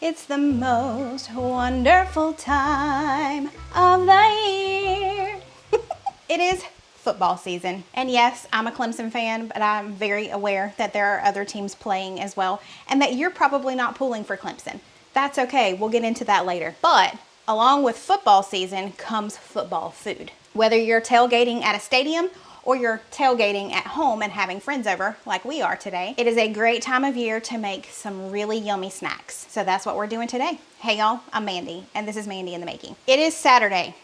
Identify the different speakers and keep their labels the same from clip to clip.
Speaker 1: It's the most wonderful time of the year. It is football season. And yes, I'm a Clemson fan, but I'm very aware that there are other teams playing as well, and that you're probably not pulling for Clemson. That's okay, we'll get into that later. But along with football season comes football food. Whether you're tailgating at a stadium or you're tailgating at home and having friends over like we are today, it is a great time of year to make some really yummy snacks. So that's what we're doing today. Hey y'all, I'm Mandy, and this is Mandy in the Making. It is Saturday.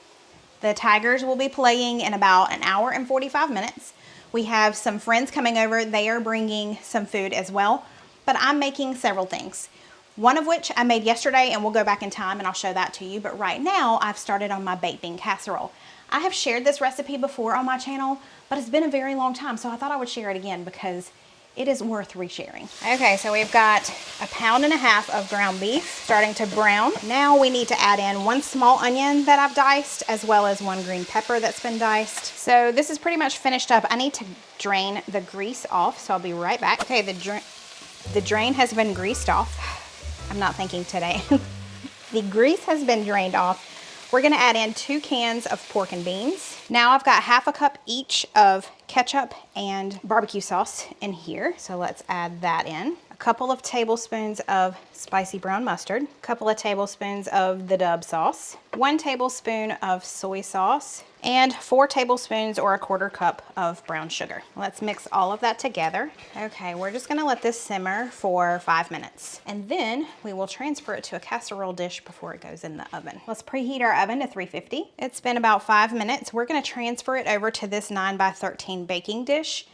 Speaker 1: The Tigers will be playing in about an hour and 45 minutes. We have some friends coming over. They are bringing some food as well, but I'm making several things. One of which I made yesterday, and we'll go back in time and I'll show that to you. But right now I've started on my baked bean casserole. I have shared this recipe before on my channel, but it's been a very long time, so I thought I would share it again because it is worth resharing. Okay, so we've got 1.5 pounds of ground beef starting to brown. Now we need to add in 1 small onion that I've diced, as well as 1 green pepper that's been diced. So this is pretty much finished up. I need to drain the grease off, so I'll be right back. Okay, the drain has been greased off. I'm not thinking today. The grease has been drained off. We're gonna add in 2 cans of pork and beans. Now I've got 1/2 cup each of ketchup and barbecue sauce in here. So let's add that in. A couple of tablespoons of spicy brown mustard, a couple of tablespoons of the Dub sauce, 1 tablespoon of soy sauce, and 4 tablespoons or 1/4 cup of brown sugar. Let's mix all of that together. Okay, we're just gonna let this simmer for 5 minutes, and then we will transfer it to a casserole dish before it goes in the oven. Let's preheat our oven to 350. It's been about 5 minutes. We're gonna transfer it over to this 9x13 baking dish.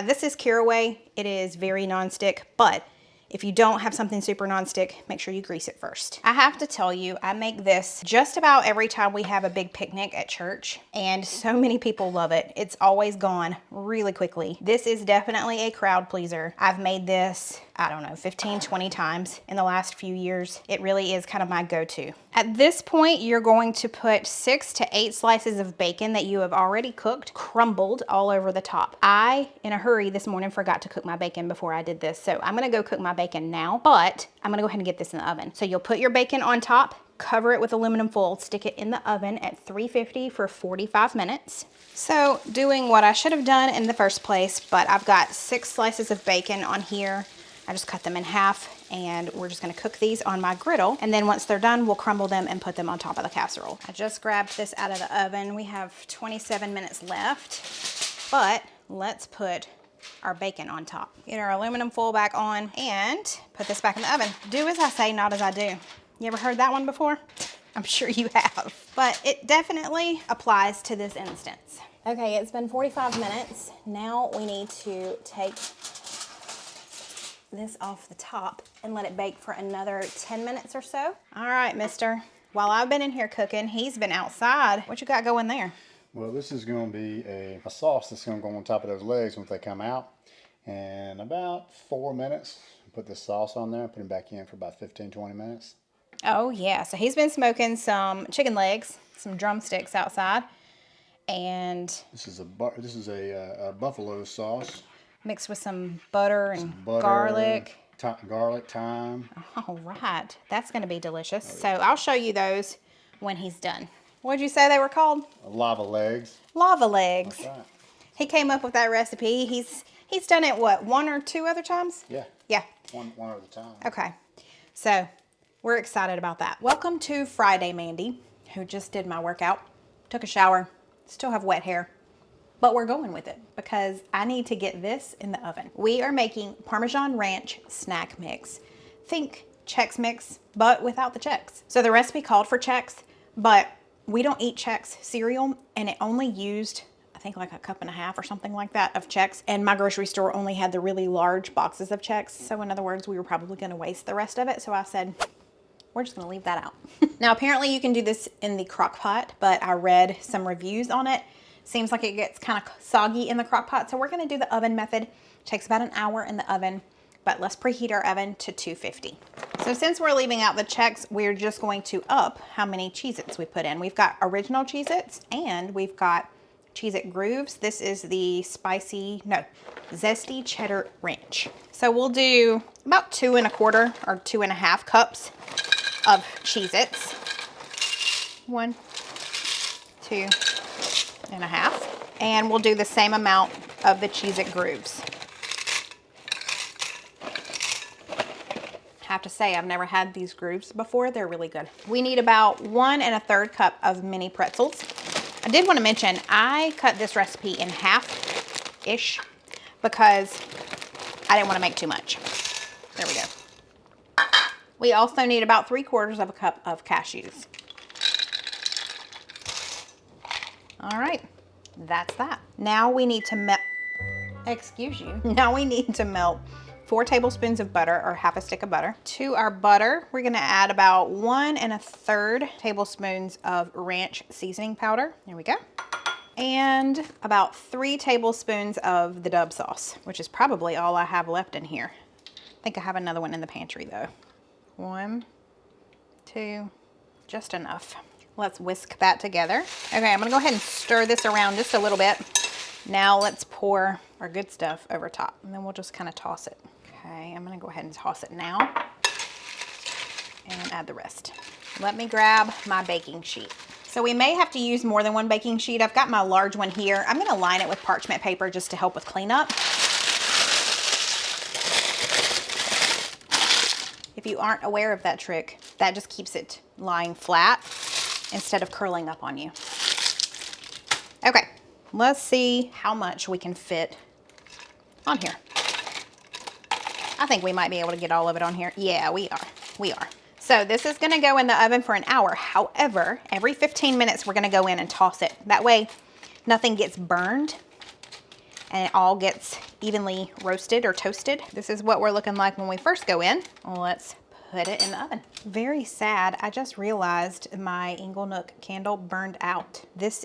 Speaker 1: This is Caraway. It is very nonstick, but if you don't have something super nonstick, make sure you grease it first. I have to tell you, I make this just about every time we have a big picnic at church, and so many people love it. It's always gone really quickly. This is definitely a crowd pleaser. I've made this, I don't know, 15, 20 times in the last few years. It really is kind of my go-to. At this point, you're going to put 6 to 8 slices of bacon that you have already cooked, crumbled all over the top. I, in a hurry this morning, forgot to cook my bacon before I did this, so I'm gonna go cook my bacon now, but I'm gonna go ahead and get this in the oven. So you'll put your bacon on top, cover it with aluminum foil, stick it in the oven at 350 for 45 minutes. So doing what I should have done in the first place, but I've got 6 slices of bacon on here. I just cut them in half, and we're just gonna cook these on my griddle. And then once they're done, we'll crumble them and put them on top of the casserole. I just grabbed this out of the oven. We have 27 minutes left, but let's put our bacon on top. Get our aluminum foil back on and put this back in the oven. Do as I say, not as I do. You ever heard that one before? I'm sure you have, but it definitely applies to this instance. Okay, it's been 45 minutes. Now we need to take this off the top and let it bake for another 10 minutes or so. All right, mister. While I've been in here cooking, he's been outside. What you got going there?
Speaker 2: Well, this is going to be a sauce that's going to go on top of those legs once they come out. And about 4 minutes, put the sauce on there, put them back in for about 15, 20 minutes.
Speaker 1: Oh yeah, so he's been smoking some chicken legs, some drumsticks outside. And
Speaker 2: this is a buffalo sauce.
Speaker 1: Mixed with some butter and garlic.
Speaker 2: Garlic, thyme.
Speaker 1: All right, that's gonna be delicious. Oh, yeah. So I'll show you those when he's done. What'd you say they were called?
Speaker 2: Lava legs.
Speaker 1: Lava legs.
Speaker 2: That's right.
Speaker 1: He came up with that recipe. He's done it, what, 1 or 2 other times?
Speaker 2: Yeah.
Speaker 1: Yeah.
Speaker 2: One at a time.
Speaker 1: Okay, so we're excited about that. Welcome to Friday, Mandy, who just did my workout, took a shower, still have wet hair. But we're going with it because I need to get this in the oven. We are making Parmesan ranch snack mix. Think Chex Mix, but without the Chex. So the recipe called for Chex, but we don't eat Chex cereal, and it only used, I think, like 1.5 cups or something like that of Chex. And my grocery store only had the really large boxes of Chex. So in other words, we were probably gonna waste the rest of it. So I said, we're just gonna leave that out. Now, apparently you can do this in the crock pot, but I read some reviews on it. Seems like it gets kind of soggy in the crock pot, so we're gonna do the oven method. Takes about an hour in the oven, but let's preheat our oven to 250. So since we're leaving out the Chex, we're just going to up how many Cheez-Its we put in. We've got original Cheez-Its, and we've got Cheez-It Grooves. This is the zesty cheddar ranch. So we'll do about 2 1/4 or 2.5 cups of Cheez-Its. 1, 2.5. And we'll do the same amount of the Cheez-It grooves. Have to say, I've never had these grooves before. They're really good. We need about 1 1/3 cup of mini pretzels. I did want to mention, I cut this recipe in half-ish because I didn't want to make too much. There we go. We also need about 3/4 of a cup of cashews. All right, that's that. Now we need to melt, excuse you. Now we need to melt 4 tablespoons of butter, or half a stick of butter. To our butter, we're gonna add about 1 1/3 tablespoons of ranch seasoning powder. There we go. And about 3 tablespoons of the Dub sauce, which is probably all I have left in here. I think I have another one in the pantry though. 1, 2, just enough. Let's whisk that together. Okay, I'm gonna go ahead and stir this around just a little bit. Now let's pour our good stuff over top, and then we'll just kind of toss it. Okay, I'm gonna go ahead and toss it now and add the rest. Let me grab my baking sheet. So we may have to use more than 1 baking sheet. I've got my large one here. I'm gonna line it with parchment paper just to help with cleanup. If you aren't aware of that trick, that just keeps it lying flat instead of curling up on you. Okay, let's see how much we can fit on here. I think we might be able to get all of it on here. Yeah, we are. So this is gonna go in the oven for an hour. However, every 15 minutes, we're gonna go in and toss it. That way, nothing gets burned and it all gets evenly roasted or toasted. This is what we're looking like when we first go in. Let's put it in the oven. Very sad, I just realized my Inglenook candle burned out. This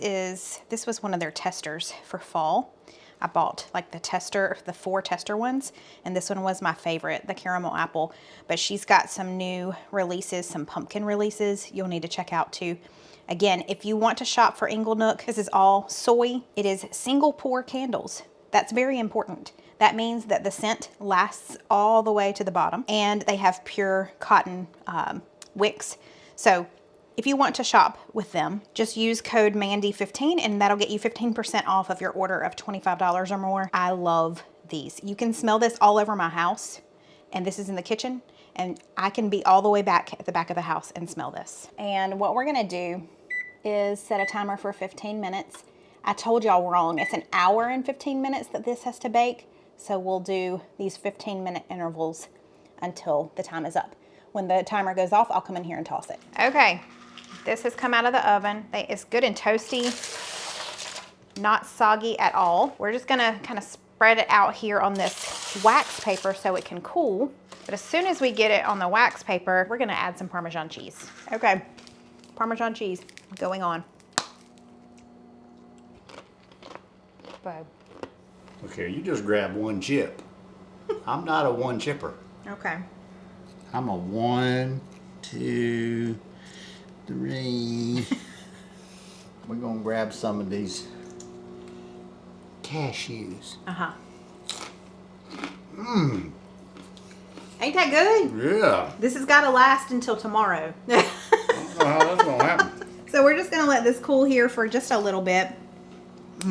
Speaker 1: was one of their testers for fall. I bought like the 4 tester ones, and this one was my favorite, the caramel apple. But she's got some new releases, some pumpkin releases you'll need to check out too. Again, if you want to shop for Inglenook, this is all soy. It is single pour candles. That's very important. That means that the scent lasts all the way to the bottom, and they have pure cotton wicks. So if you want to shop with them, just use code Mandy15 and that'll get you 15% off of your order of $25 or more. I love these. You can smell this all over my house, and this is in the kitchen, and I can be all the way back at the back of the house and smell this. And what we're gonna do is set a timer for 15 minutes. I told y'all wrong. It's an hour and 15 minutes that this has to bake. So we'll do these 15-minute intervals until the time is up. When the timer goes off, I'll come in here and toss it. Okay, this has come out of the oven. It's good and toasty, not soggy at all. We're just gonna kind of spread it out here on this wax paper so it can cool. But as soon as we get it on the wax paper, we're gonna add some Parmesan cheese. Okay, Parmesan cheese going on. Boom.
Speaker 2: Okay, you just grab 1 chip. I'm not a 1 chipper.
Speaker 1: Okay.
Speaker 2: I'm a 1, 2, 3. We're gonna grab some of these cashews.
Speaker 1: Uh-huh. Ain't that good?
Speaker 2: Yeah.
Speaker 1: This has got to last until tomorrow.
Speaker 2: I don't know how that's gonna happen.
Speaker 1: So we're just gonna let this cool here for just a little bit.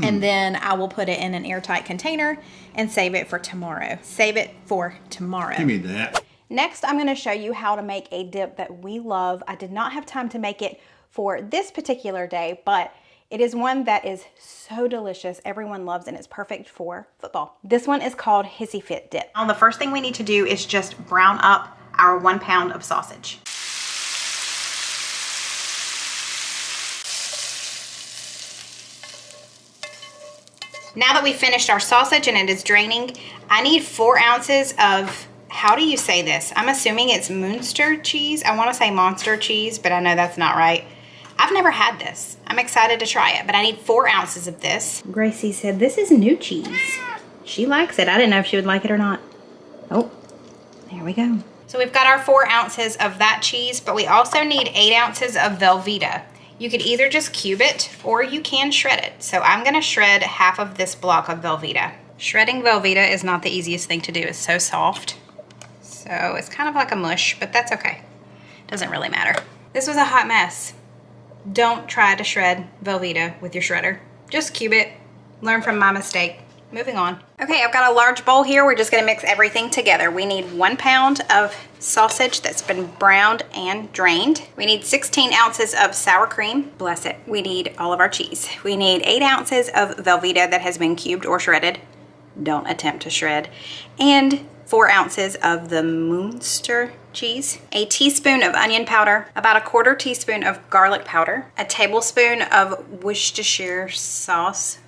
Speaker 1: And then I will put it in an airtight container and save it for tomorrow. Save it for tomorrow.
Speaker 2: Give me that.
Speaker 1: Next, I'm gonna show you how to make a dip that we love. I did not have time to make it for this particular day, but it is one that is so delicious. Everyone loves it, and it's perfect for football. This one is called Hissy Fit Dip. Now, the first thing we need to do is just brown up our 1 pound of sausage. Now that we've finished our sausage and it is draining, I need 4 ounces of, how do you say this? I'm assuming it's Munster cheese. I want to say monster cheese, but I know that's not right. I've never had this. I'm excited to try it, but I need 4 ounces of this. Gracie said this is new cheese. She likes it. I didn't know if she would like it or not. Oh, there we go. So we've got our 4 ounces of that cheese, but we also need 8 ounces of Velveeta. You could either just cube it or you can shred it. So I'm gonna shred half of this block of Velveeta. Shredding Velveeta is not the easiest thing to do. It's so soft. So it's kind of like a mush, but that's okay. Doesn't really matter. This was a hot mess. Don't try to shred Velveeta with your shredder. Just cube it. Learn from my mistake. Moving on. Okay, I've got a large bowl here. We're just gonna mix everything together. We need 1 pound of sausage that's been browned and drained. We need 16 ounces of sour cream. Bless it. We need all of our cheese. We need 8 ounces of Velveeta that has been cubed or shredded. Don't attempt to shred. And 4 ounces of the Munster cheese, a teaspoon of onion powder, about a 1/4 teaspoon of garlic powder, a tablespoon of Worcestershire sauce,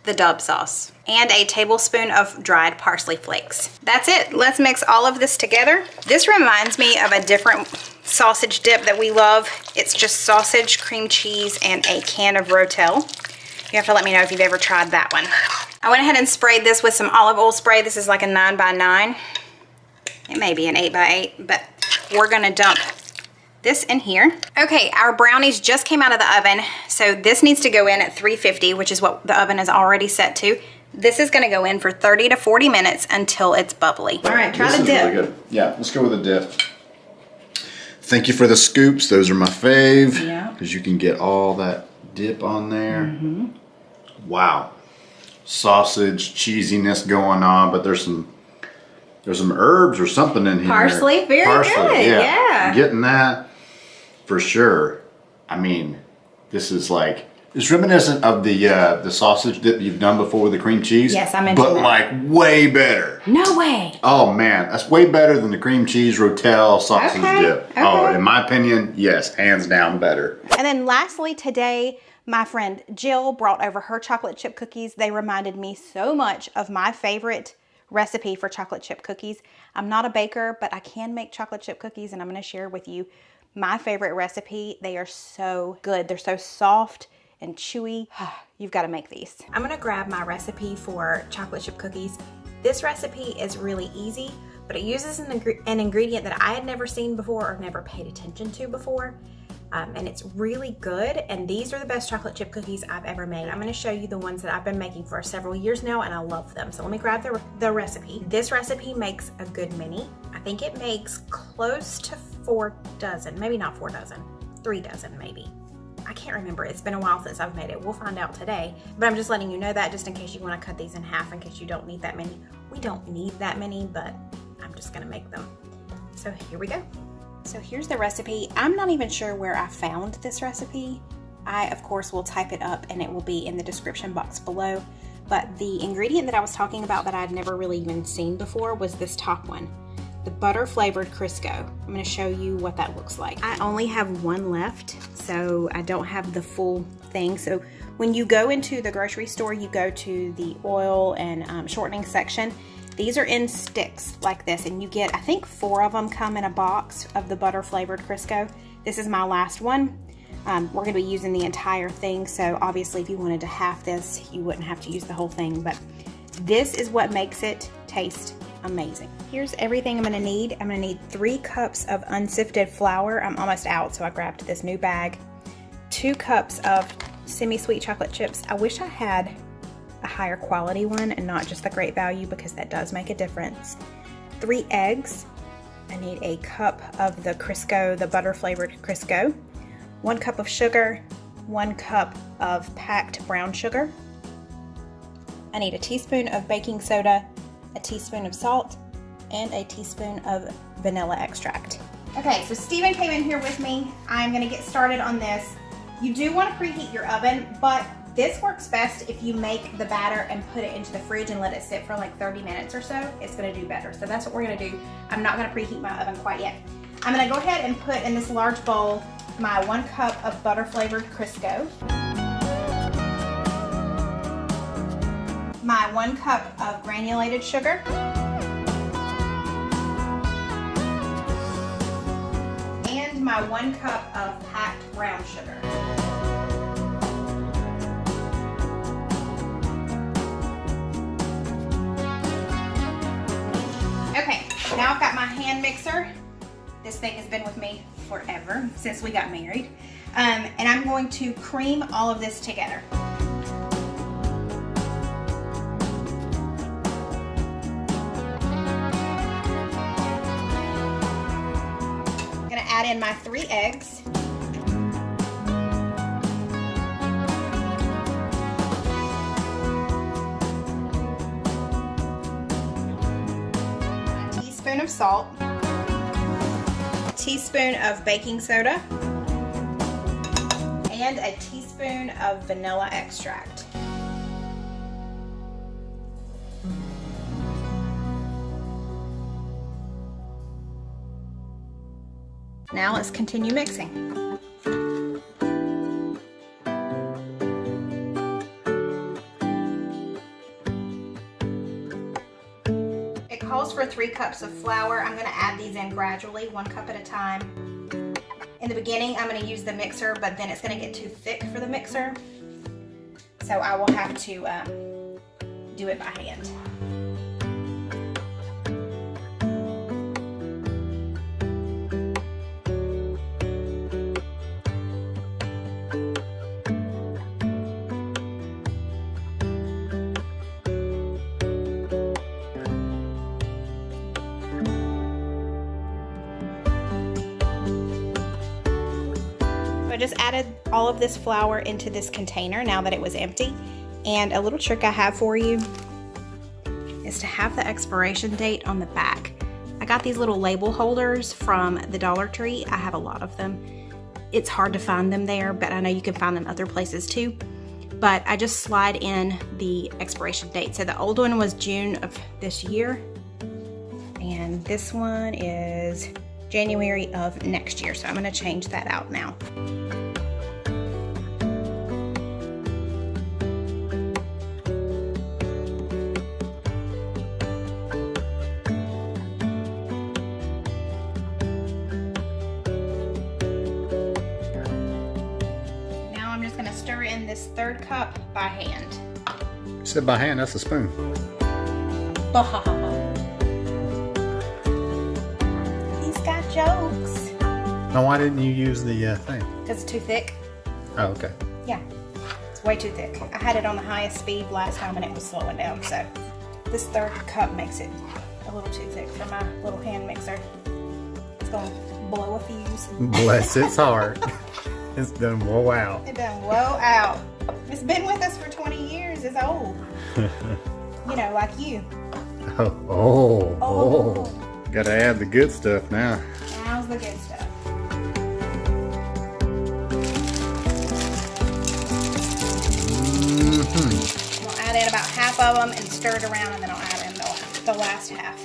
Speaker 1: the Dub sauce, and a tablespoon of dried parsley flakes. That's it. Let's mix all of this together. This reminds me of a different sausage dip that we love. It's just sausage, cream cheese, and a can of Rotel. You have to let me know if you've ever tried that one. I went ahead and sprayed this with some olive oil spray. This is like a 9x9. It may be an 8x8, but we're gonna dump this in here. Okay, our brownies just came out of the oven, so this needs to go in at 350, which is what the oven is already set to. This is gonna go in for 30 to 40 minutes until it's bubbly. All right, try the dip.
Speaker 2: Really good. Yeah, let's go with the dip. Thank you for the scoops. Those are my fave.
Speaker 1: Yeah.
Speaker 2: Because you can get all that dip on there. Wow. Sausage, cheesiness going on, but there's some herbs or something in here.
Speaker 1: Parsley, very good. Yeah.
Speaker 2: I'm getting that for sure. I mean, this is like, it's reminiscent of the sausage dip you've done before with the cream cheese.
Speaker 1: Yes, I mentioned that.
Speaker 2: But like way better.
Speaker 1: No way.
Speaker 2: Oh man, that's way better than the cream cheese Rotel sausage dip.
Speaker 1: Okay.
Speaker 2: Oh, in my opinion, yes, hands down better.
Speaker 1: And then lastly today, my friend Jill brought over her chocolate chip cookies. They reminded me so much of my favorite recipe for chocolate chip cookies. I'm not a baker, but I can make chocolate chip cookies, and I'm gonna share with you my favorite recipe. They are so good. They're so soft and chewy. You've got to make these. I'm gonna grab my recipe for chocolate chip cookies. This recipe is really easy, but it uses an ingredient that I had never seen before or never paid attention to before. And it's really good, and these are the best chocolate chip cookies I've ever made. I'm gonna show you the ones that I've been making for several years now, and I love them. So let me grab the recipe. This recipe makes a good many. I think it makes close to 4 dozen, maybe not 4 dozen, 3 dozen maybe. I can't remember, it's been a while since I've made it. We'll find out today, but I'm just letting you know that just in case you wanna cut these in half, in case you don't need that many. We don't need that many, but I'm just gonna make them. So here we go. So here's the recipe. I'm not even sure where I found this recipe. I, of course, will type it up and it will be in the description box below. But the ingredient that I was talking about that I'd never really even seen before was this top one, the butter flavored Crisco. I'm gonna show you what that looks like. I only have one left, so I don't have the full thing. So when you go into the grocery store, you go to the oil and shortening section. These are in sticks like this, and you get, I think 4 of them come in a box of the butter flavored Crisco. This is my last one. We're gonna be using the entire thing, so obviously if you wanted to half this, you wouldn't have to use the whole thing, but this is what makes it taste amazing. Here's everything I'm gonna need. I'm gonna need 3 cups of unsifted flour. I'm almost out, so I grabbed this new bag. 2 cups of semi-sweet chocolate chips. I wish I had a higher quality one and not just the Great Value, because that does make a difference. 3 eggs. I need a cup of the Crisco, the butter flavored Crisco. 1 cup of sugar, 1 cup of packed brown sugar. I need a teaspoon of baking soda, a teaspoon of salt, and a teaspoon of vanilla extract. Okay, so Steven came in here with me. I'm gonna get started on this. You do want to preheat your oven, but this works best if you make the batter and put it into the fridge and let it sit for like 30 minutes or so. It's gonna do better. So that's what we're gonna do. I'm not gonna preheat my oven quite yet. I'm gonna go ahead and put in this large bowl my 1 cup of butter flavored Crisco, my 1 cup of granulated sugar, and my 1 cup of packed brown sugar. Okay, now I've got my hand mixer. This thing has been with me forever, since we got married. And I'm going to cream all of this together. add in my 3 eggs. A teaspoon of salt. A teaspoon of baking soda. And a teaspoon of vanilla extract. Now let's continue mixing. It calls for 3 cups of flour. I'm going to add these in gradually, 1 cup at a time. In the beginning, I'm going to use the mixer, but then it's going to get too thick for the mixer. So I will have to do it by hand. I just added all of this flour into this container now that it was empty. And a little trick I have for you is to have the expiration date on the back. I got these little label holders from the Dollar Tree. I have a lot of them. It's hard to find them there, but I know you can find them other places too. But I just slide in the expiration date. So the old one was June of this year, and this one is January of next year. So I'm going to change that out now. Stir in this 3rd cup by hand.
Speaker 2: You said by hand, that's a spoon.
Speaker 1: He's got jokes.
Speaker 2: Now, why didn't you use the thing?
Speaker 1: Because it's too thick.
Speaker 2: Oh, okay.
Speaker 1: Yeah, it's way too thick. I had it on the highest speed last time and it was slowing down, so this 3rd cup makes it a little too thick for my little hand mixer. It's going to blow a fuse.
Speaker 2: Bless its heart. It's done woe out.
Speaker 1: It done woe out. It's been with us for 20 years. It's old. You know, like you.
Speaker 2: Oh. Gotta add the good stuff now.
Speaker 1: Now's the good stuff. I'll add in about half of them and stir it around, and then I'll add in the last half.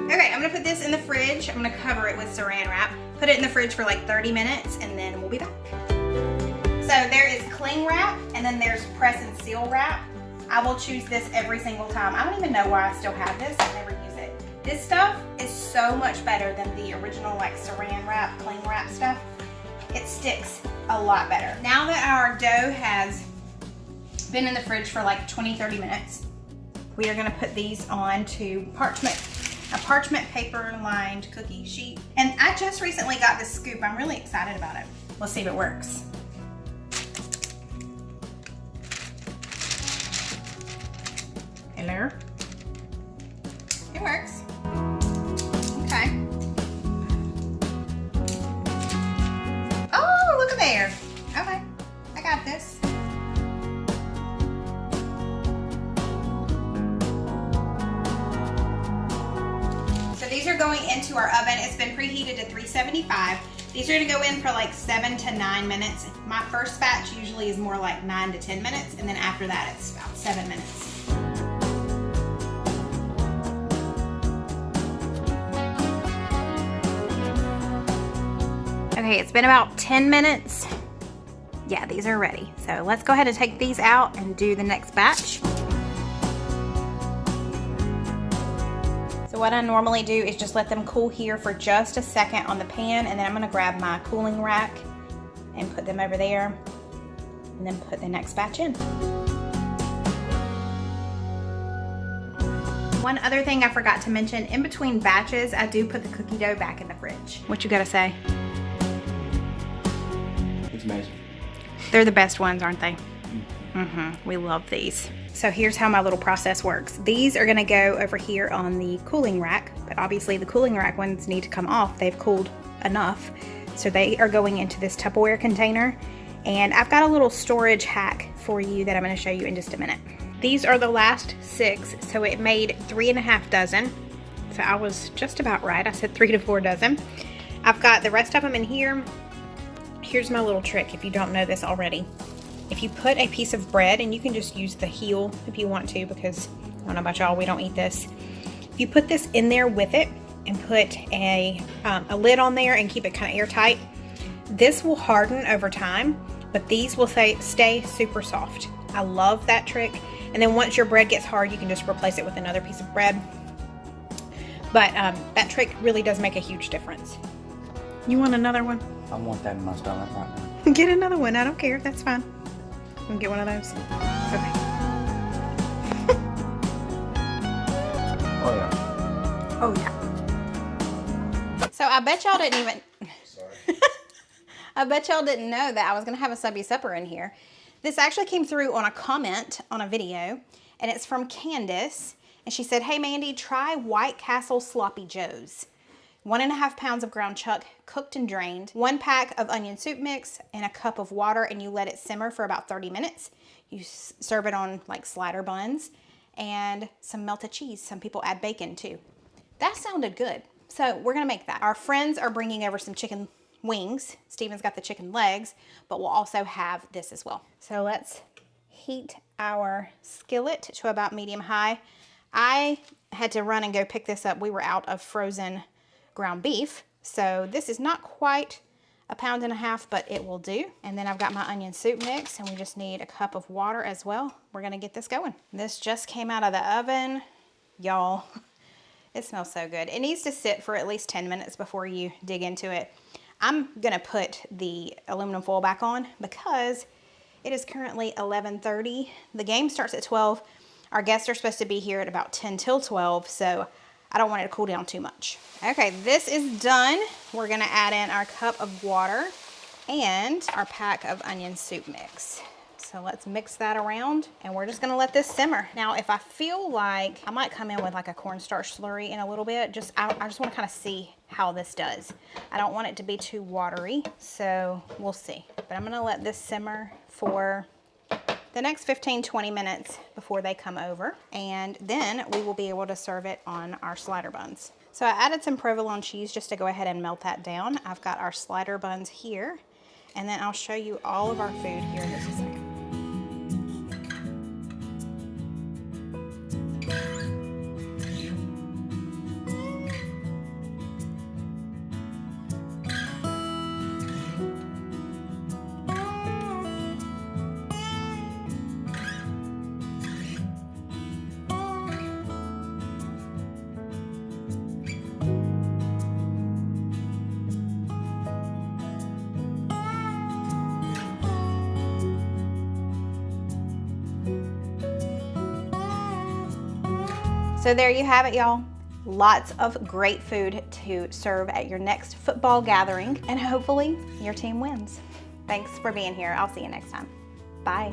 Speaker 1: Okay, I'm gonna put this in the fridge. I'm gonna cover it with saran wrap. Put it in the fridge for like 30 minutes and then we'll be back. So there is cling wrap and then there's press and seal wrap. I will choose this every single time. I don't even know why I still have this. I never use it. This stuff is so much better than the original like saran wrap, cling wrap stuff. It sticks a lot better. Now that our dough has been in the fridge for like 20-30 minutes, we are gonna put these onto a parchment paper lined cookie sheet. And I just recently got this scoop. I'm really excited about it. Let's see if it works. Hello? It works. Okay. Oh, look at there. Okay, I got this. These are going into our oven. It's been preheated to 375. These are gonna go in for like 7 to 9 minutes. My first batch usually is more like 9 to 10 minutes, and then after that it's about 7 minutes. Okay, it's been about 10 minutes. Yeah, these are ready. So let's go ahead and take these out and do the next batch. So what I normally do is just let them cool here for just a second on the pan, and then I'm gonna grab my cooling rack and put them over there, and then put the next batch in. One other thing I forgot to mention, in between batches, I do put the cookie dough back in the fridge. What you gotta say?
Speaker 3: It's amazing.
Speaker 1: They're the best ones, aren't they? We love these. So here's how my little process works. These are gonna go over here on the cooling rack, but obviously the cooling rack ones need to come off. They've cooled enough. So they are going into this Tupperware container. And I've got a little storage hack for you that I'm gonna show you in just a minute. These are the last 6, so it made 3.5 dozen. So I was just about right. I said 3 to 4 dozen. I've got the rest of them in here. Here's my little trick if you don't know this already. If you put a piece of bread, and you can just use the heel if you want to, because I don't know about y'all, we don't eat this. If you put this in there with it and put a lid on there and keep it kind of airtight, this will harden over time, but these will stay super soft. I love that trick. And then once your bread gets hard, you can just replace it with another piece of bread. But that trick really does make a huge difference. You want another one?
Speaker 3: I want that in my stomach right now.
Speaker 1: Get another one. I don't care. That's fine. We'll get one of those. Okay.
Speaker 3: Oh yeah.
Speaker 1: Oh yeah. So I bet y'all didn't even. Sorry. I bet y'all didn't know that I was gonna have a subby supper in here. This actually came through on a comment on a video, and it's from Candace. And she said, "Hey Mandy, try White Castle Sloppy Joes. 1.5 pounds of ground chuck, cooked and drained, 1 pack of onion soup mix, and a cup of water, and you let it simmer for about 30 minutes. You serve it on like slider buns and some melted cheese. Some people add bacon too." That sounded good. So we're gonna make that. Our friends are bringing over some chicken wings. Steven's got the chicken legs, but we'll also have this as well. So let's heat our skillet to about medium high. I had to run and go pick this up. We were out of frozen ground beef. So this is not quite 1.5 pounds, but it will do. And then I've got my onion soup mix, and we just need a cup of water as well. We're gonna get this going. This just came out of the oven. Y'all, it smells so good. It needs to sit for at least 10 minutes before you dig into it. I'm gonna put the aluminum foil back on because it is currently 11:30. The game starts at 12. Our guests are supposed to be here at about 10 till 12, so I don't want it to cool down too much. Okay, this is done. We're gonna add in our cup of water and our pack of onion soup mix. So let's mix that around, and we're just gonna let this simmer. Now, if I feel like I might come in with like a cornstarch slurry in a little bit, I just wanna kind of see how this does. I don't want it to be too watery, so we'll see. But I'm gonna let this simmer for the next 15-20 minutes before they come over, and then we will be able to serve it on our slider buns. So I added some provolone cheese just to go ahead and melt that down. I've got our slider buns here, and then I'll show you all of our food here in just a second. So there you have it, y'all. Lots of great food to serve at your next football gathering, and hopefully your team wins. Thanks for being here. I'll see you next time. Bye.